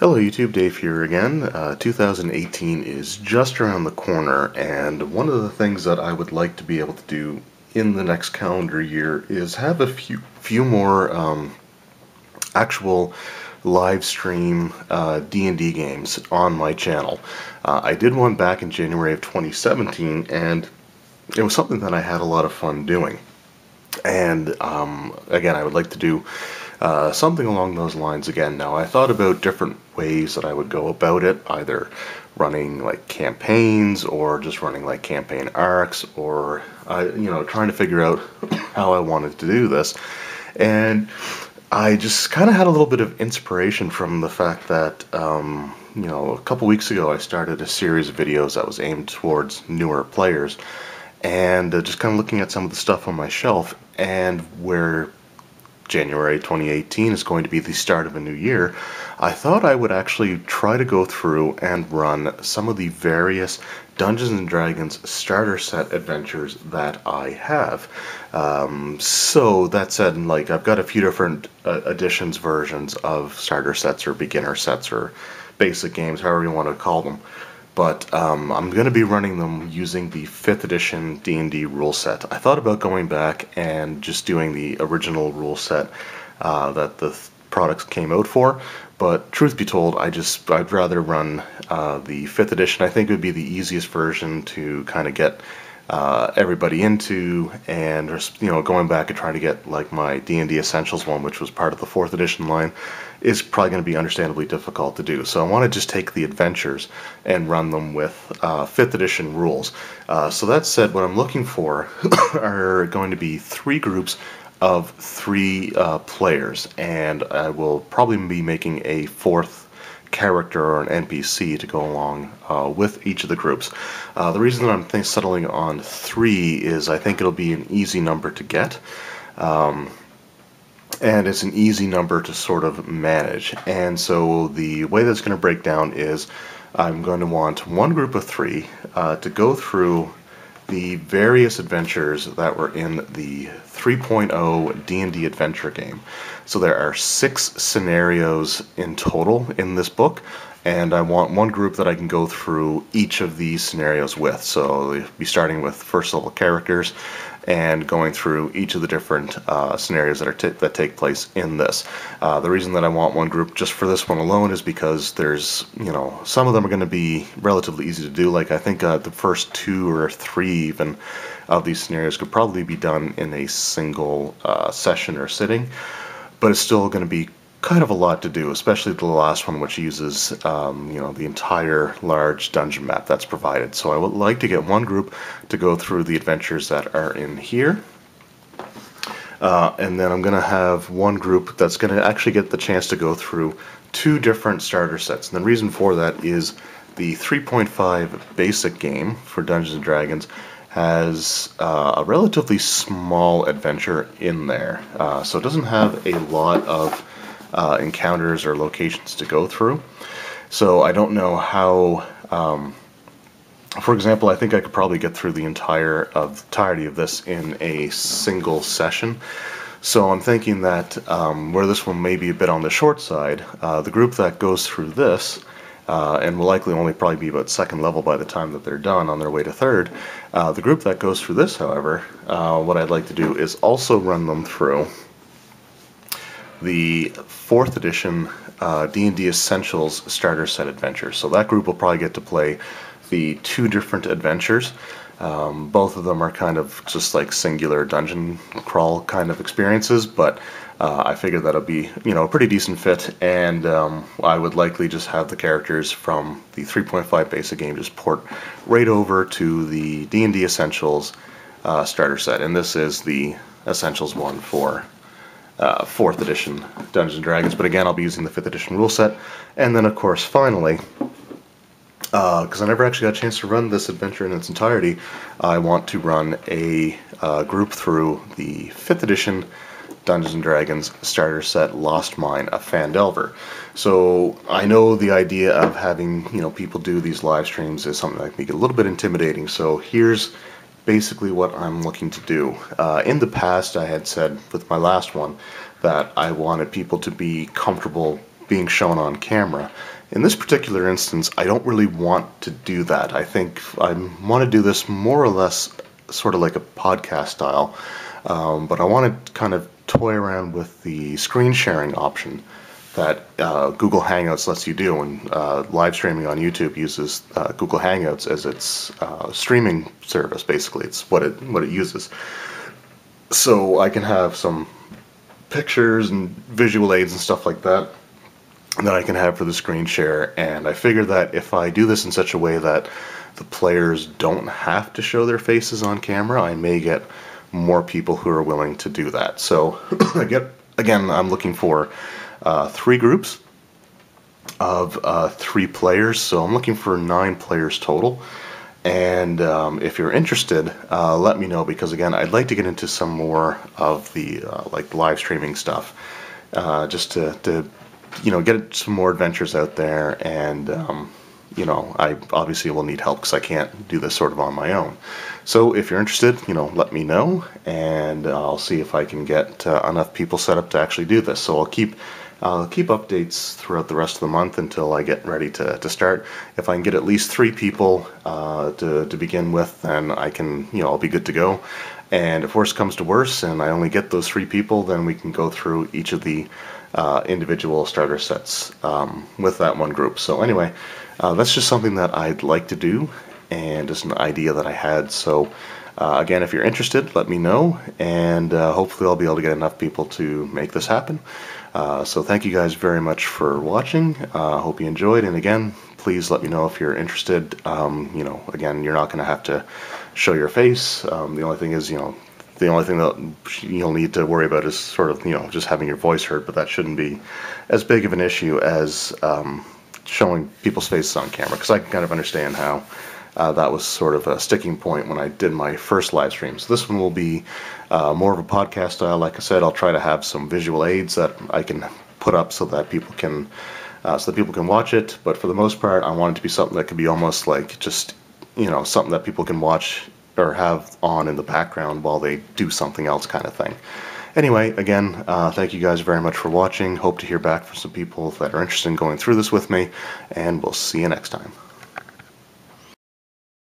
Hello YouTube, Dave here again. 2018 is just around the corner, and one of the things that I would like to be able to do in the next calendar year is have a few more actual live stream D&D games on my channel. I did one back in January of 2017, and it was something that I had a lot of fun doing. And again, I would like to do something along those lines again. Now, I thought about different ways that I would go about it, either running like campaigns or just running like campaign arcs, or trying to figure out how I wanted to do this. And I just kind of had a little bit of inspiration from the fact that a couple weeks ago I started a series of videos that was aimed towards newer players, and just kind of looking at some of the stuff on my shelf, and where January 2018 is going to be the start of a new year, I thought I would actually try to go through and run some of the various Dungeons & Dragons starter set adventures that I have. So that said, like, I've got a few different editions versions of starter sets or beginner sets or basic games, however you want to call them. But I'm going to be running them using the 5th edition D&D rule set. I thought about going back and just doing the original rule set that the products came out for, but truth be told, I'd rather run the 5th edition. I think it would be the easiest version to kind of get everybody into, and going back and trying to get like my D&D Essentials one, which was part of the 4th edition line, is probably going to be understandably difficult to do. So I want to just take the adventures and run them with 5th edition rules. So that said, what I'm looking for are going to be 3 groups of 3 players, and I will probably be making a 4th character or an NPC to go along with each of the groups. The reason that I'm settling on 3 is I think it'll be an easy number to get, and it's an easy number to sort of manage. And so the way that's going to break down is I'm going to want one group of 3 to go through the various adventures that were in the 3.0 D&D adventure game. So there are 6 scenarios in total in this book, and I want one group that I can go through each of these scenarios with. So we'll be starting with first level characters and going through each of the different scenarios that take place in this. The reason that I want one group just for this one alone is because there's, some of them are going to be relatively easy to do. Like, I think the first 2 or 3 even of these scenarios could probably be done in a single session or sitting, but it's still going to be kind of a lot to do, especially the last one, which uses the entire large dungeon map that's provided. So I would like to get one group to go through the adventures that are in here, and then I'm going to have one group that's going to actually get the chance to go through 2 different starter sets. And the reason for that is the 3.5 basic game for Dungeons & Dragons has a relatively small adventure in there, so it doesn't have a lot of encounters or locations to go through. So I don't know how, for example, I think I could probably get through the entirety of this in a single session. So I'm thinking that where this one may be a bit on the short side, the group that goes through this, and will likely only probably be about 2nd level by the time that they're done on their way to 3rd, the group that goes through this, however, what I'd like to do is also run them through the 4th edition D&D Essentials starter set adventures. So that group will probably get to play the 2 different adventures. Both of them are kind of just like singular dungeon crawl kind of experiences, but I figured that'll be a pretty decent fit, and I would likely just have the characters from the 3.5 basic game just port right over to the D&D Essentials starter set, and this is the Essentials one for 4th edition Dungeons & Dragons, but again, I'll be using the 5th edition rule set. And then, of course, finally, because I never actually got a chance to run this adventure in its entirety, I want to run a group through the 5th edition Dungeons & Dragons starter set Lost Mine of Phandelver. So I know the idea of having people do these live streams is something that can make it a little bit intimidating, so here's basically what I'm looking to do. In the past, I had said with my last one that I wanted people to be comfortable being shown on camera. In this particular instance, I don't really want to do that. I think I want to do this more or less sort of like a podcast style, but I want to kind of toy around with the screen sharing option that Google Hangouts lets you do, and live streaming on YouTube uses Google Hangouts as its streaming service. Basically, it's what it uses. So I can have some pictures and visual aids and stuff like that I can have for the screen share, and I figure that if I do this in such a way that the players don't have to show their faces on camera, I may get more people who are willing to do that. So again, I'm looking for 3 groups of 3 players, so I'm looking for 9 players total. And if you're interested, let me know, because again, I'd like to get into some more of the like live streaming stuff, just to get some more adventures out there. And I obviously will need help because I can't do this sort of on my own. So if you're interested, let me know, and I'll see if I can get enough people set up to actually do this. So I'll keep updates throughout the rest of the month until I get ready to start. If I can get at least 3 people to begin with, then I can, I'll be good to go. And if worse comes to worse and I only get those 3 people, then we can go through each of the individual starter sets with that one group. So anyway, that's just something that I'd like to do, and just an idea that I had. So again, if you're interested, let me know, and hopefully I'll be able to get enough people to make this happen. So thank you guys very much for watching. Hope you enjoyed, and again, please let me know if you're interested. Again, you're not going to have to show your face. The only thing is, the only thing that you'll need to worry about is sort of, just having your voice heard, but that shouldn't be as big of an issue as showing people's faces on camera, because I can kind of understand how that was sort of a sticking point when I did my first live stream. So this one will be more of a podcast style. Like I said, I'll try to have some visual aids that I can put up so that people can watch it. But for the most part, I want it to be something that could be almost like just something that people can watch or have on in the background while they do something else, kind of thing. Anyway, again, thank you guys very much for watching. Hope to hear back from some people that are interested in going through this with me, and we'll see you next time.